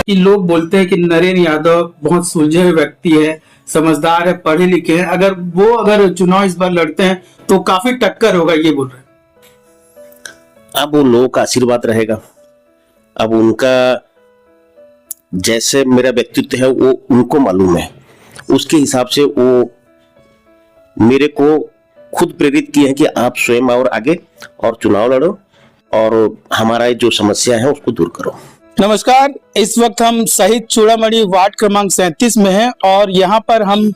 कि लोग बोलते हैं कि नरेंद्र यादव बहुत सुलझे हुए व्यक्ति है, समझदार है, पढ़े लिखे हैं, अगर चुनाव इस बार लड़ते हैं तो काफी टक्कर होगा, ये बोल रहे हैं। अब वो लोगों का आशीर्वाद रहेगा। अब उनका जैसे मेरा व्यक्तित्व है वो उनको मालूम है, उसके हिसाब से वो मेरे को खुद प्रेरित किए हैं कि आप स्वयं और आगे और चुनाव लड़ो और हमारा जो समस्या है उसको दूर करो। नमस्कार, इस वक्त हम शहीद चूड़ामणि वार्ड क्रमांक 37 में हैं और यहाँ पर हम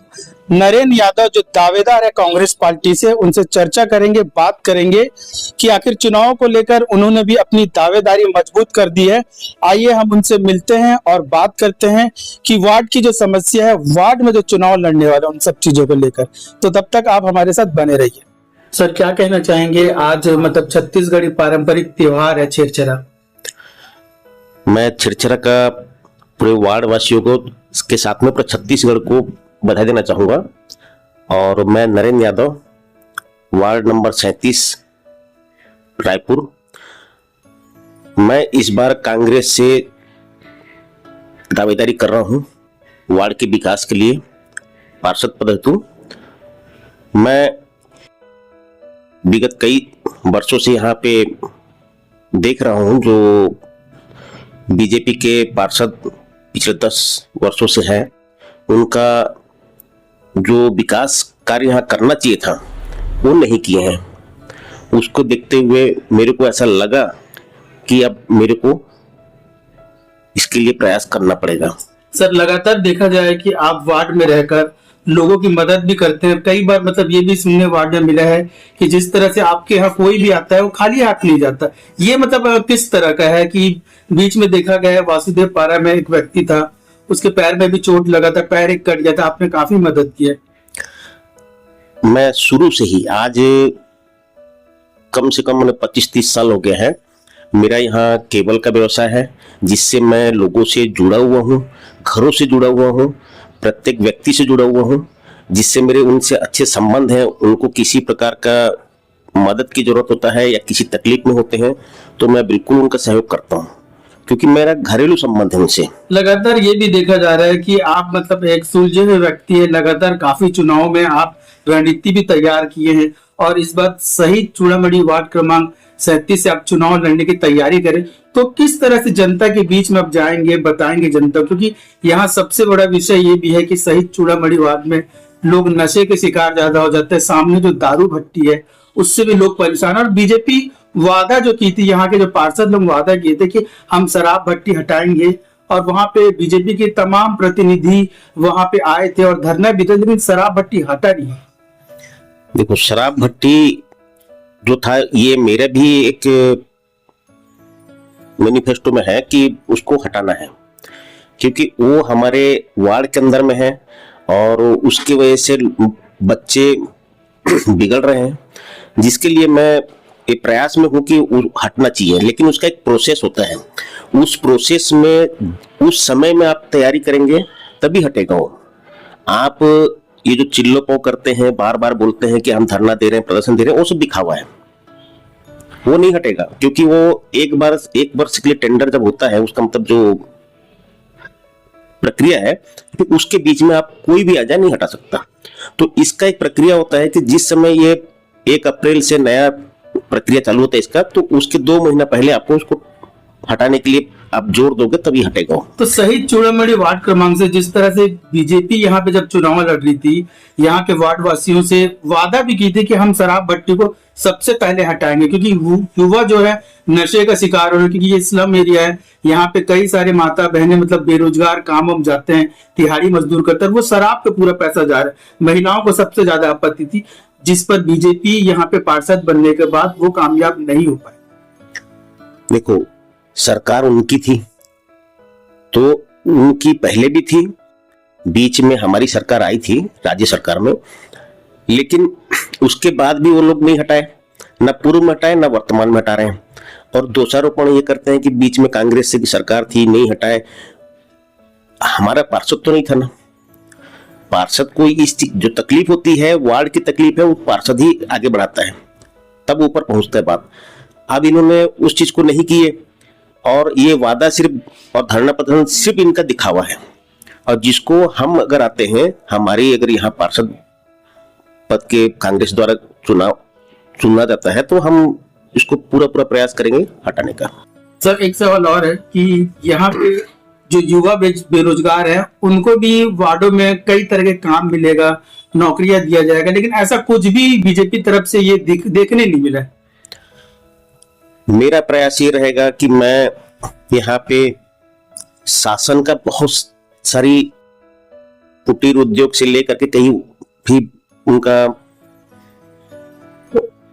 नरेंद्र यादव जो दावेदार है कांग्रेस पार्टी से, उनसे चर्चा करेंगे, बात करेंगे कि आखिर चुनाव को लेकर उन्होंने भी अपनी दावेदारी मजबूत कर दी है। आइए हम उनसे मिलते हैं और बात करते हैं कि वार्ड की जो समस्या है, वार्ड में जो चुनाव लड़ने वाले उन सब चीजों को लेकर। तो तब तक आप हमारे साथ बने रहिए। सर, क्या कहना चाहेंगे? आज मतलब छत्तीसगढ़ी पारंपरिक त्योहार है छेरछेरा। मैं छेरछेरा का पूरे वार्ड वासियों को इसके साथ में पूरे छत्तीसगढ़ को बधाई देना चाहूंगा। और मैं नरेंद्र यादव, वार्ड नंबर 37 रायपुर, मैं इस बार कांग्रेस से दावेदारी कर रहा हूं वार्ड के विकास के लिए, पार्षद पद हेतु। मैं विगत कई वर्षों से यहाँ पे देख रहा हूं जो बीजेपी के पार्षद पिछले 10 वर्षों से हैं, उनका जो विकास कार्य यहाँ करना चाहिए था वो नहीं किए हैं। उसको देखते हुए मेरे को ऐसा लगा कि अब मेरे को इसके लिए प्रयास करना पड़ेगा। सर, लगातार देखा जाए कि आप वार्ड में रहकर लोगों की मदद भी करते हैं। कई बार मतलब ये भी सुनने वार्ड में मिला है कि जिस तरह से आपके यहाँ कोई भी आता है वो खाली हाथ नहीं जाता। ये मतलब किस तरह का है कि बीच में देखा गया है वासुदेव पारा में एक व्यक्ति था, उसके पैर में भी चोट लगा था, पैर एक कट गया था, आपने काफी मदद की है। मैं शुरू से ही, आज कम से कम 25-30 साल हो गया है, मेरा यहाँ केबल का व्यवसाय है जिससे मैं लोगों से जुड़ा हुआ हूँ, घरों से जुड़ा हुआ हूँ, प्रत्येक व्यक्ति से जुड़ा हुआ हूँ, जिससे मेरे उनसे अच्छे संबंध हैं। उनको किसी प्रकार का मदद की जरूरत होता है या किसी तकलीफ में होते हैं तो मैं बिल्कुल उनका सहयोग करता हूँ, क्योंकि मेरा घरेलू संबंध है उनसे। लगातार ये भी देखा जा रहा है कि आप मतलब एक सुलझे हुए व्यक्ति है, लगातार काफी चुनाव में आप रणनीति भी तैयार किए हैं और इस बार शहीद चूड़ामणि वार्ड क्रमांक 37 से आप चुनाव लड़ने की तैयारी करें, तो किस तरह से जनता के बीच में आप जाएंगे, बताएंगे जनता? क्योंकि यहाँ सबसे बड़ा विषय ये भी है कि शहीद चूड़ामणि वार्ड में लोग नशे के शिकार ज्यादा हो जाते हैं। सामने जो दारू भट्टी है उससे भी लोग परेशान। और बीजेपी वादा जो की थी, यहाँ के जो पार्षद लोग वादा किए थे कि हम शराब भट्टी हटाएंगे, और वहां पे बीजेपी के तमाम प्रतिनिधि वहां पे आए थे और धरना भी था, लेकिन शराब भट्टी हटा नहीं। देखो, शराब भट्टी जो था ये मेरा भी एक मैनिफेस्टो में है कि उसको हटाना है, क्योंकि वो हमारे वार्ड के अंदर में है और उसकी वजह से बच्चे बिगड़ रहे हैं, जिसके लिए मैं एक प्रयास में हूं कि हटना चाहिए। लेकिन उसका एक प्रोसेस होता है, उस प्रोसेस में उस समय में आप तैयारी करेंगे तभी हटेगा वो। आप ये जो चिल्लो पो करते हैं, बार बार बोलते हैं कि हम धरना दे रहे हैं, प्रदर्शन दे रहे हैं, वो सब दिखावा है, वो नहीं हटेगा। क्योंकि वो एक वर्ष के लिए टेंडर जब होता है, उसका मतलब जो प्रक्रिया है, तो उसके बीच में आप कोई भी आ जाए नहीं हटा सकता। तो इसका एक प्रक्रिया होता है कि जिस समय ये 1 अप्रैल से नया प्रक्रिया चालू होता है इसका, तो उसके 2 महीना पहले आपको उसको हटाने के लिए आप जोर दोगे तभी हटेगा। तो शहीद चूड़ामणि वार्ड क्रमांक से जिस तरह से बीजेपी यहाँ पे जब चुनाव लड़ रही थी, यहाँ के वार्ड वासियों से वादा भी की थी कि हम शराब भट्टी को सबसे पहले हटाएंगे, क्योंकि युवा जो है नशे का शिकार हो रहे हैं। क्योंकि ये स्लम एरिया है, यहाँ पे कई सारे माता बहनें मतलब बेरोजगार काम हम जाते हैं, दिहाड़ी मजदूर करते हैं, वो शराब पे पूरा पैसा जा रहा है। महिलाओं को सबसे ज्यादा आपत्ति थी, जिस पर बीजेपी यहाँ पे पार्षद बनने के बाद वो कामयाब नहीं हो पाए। देखो, सरकार उनकी थी तो उनकी पहले भी थी, बीच में हमारी सरकार आई थी राज्य सरकार में, लेकिन उसके बाद भी वो लोग नहीं हटाए, न पूर्व में हटाए न वर्तमान में हटा रहे हैं। और दोषारोपण ये करते हैं कि बीच में कांग्रेस से की सरकार थी, नहीं हटाए। हमारा पार्षद तो नहीं था ना, पार्षद को इस जो तकलीफ होती है, वार्ड की तकलीफ है, वो पार्षद ही आगे बढ़ाता है, तब ऊपर पहुंचता है बात। अब इन्होंने उस चीज को नहीं किए और ये वादा सिर्फ और धरना प्रदर्शन सिर्फ इनका दिखावा है। और जिसको हम अगर आते हैं, हमारी अगर यहाँ पार्षद पद के कांग्रेस द्वारा चुनाव चुना जाता है तो हम इसको पूरा प्रयास करेंगे हटाने का। सर एक सवाल और है कि यहाँ पे जो युवा बेरोजगार है उनको भी वार्डों में कई तरह के काम मिलेगा, नौकरियां दिया जाएगा, लेकिन ऐसा कुछ भी बीजेपी तरफ से ये देखने नहीं मिला है। मेरा प्रयास ये रहेगा कि मैं यहाँ पे शासन का बहुत सारी कुटीर उद्योग से लेकर के कहीं भी उनका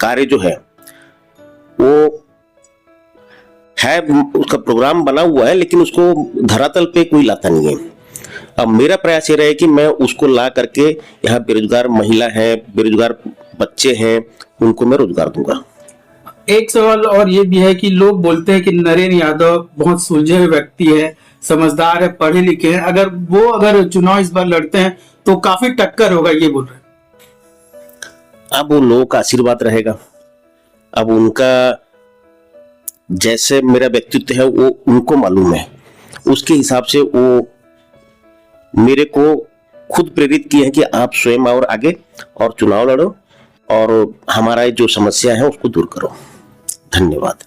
कार्य जो है वो है, उसका प्रोग्राम बना हुआ है, लेकिन उसको धरातल पे कोई लाता नहीं है। अब मेरा प्रयास ये रहे कि मैं उसको ला करके यहाँ बेरोजगार महिला है, बेरोजगार बच्चे हैं, उनको मैं रोजगार दूंगा। एक सवाल और ये भी है कि लोग बोलते हैं कि नरेंद्र यादव बहुत सुलझे हुए व्यक्ति है, समझदार है, पढ़े लिखे हैं, अगर चुनाव इस बार लड़ते हैं तो काफी टक्कर होगा, ये बोल रहे हैं। अब वो लोगों का आशीर्वाद रहेगा। अब उनका जैसे मेरा व्यक्तित्व है वो उनको मालूम है, उसके हिसाब से वो मेरे को खुद प्रेरित किए हैं कि आप स्वयं और आगे और चुनाव लड़ो और हमारा जो समस्या है उसको दूर करो। धन्यवाद।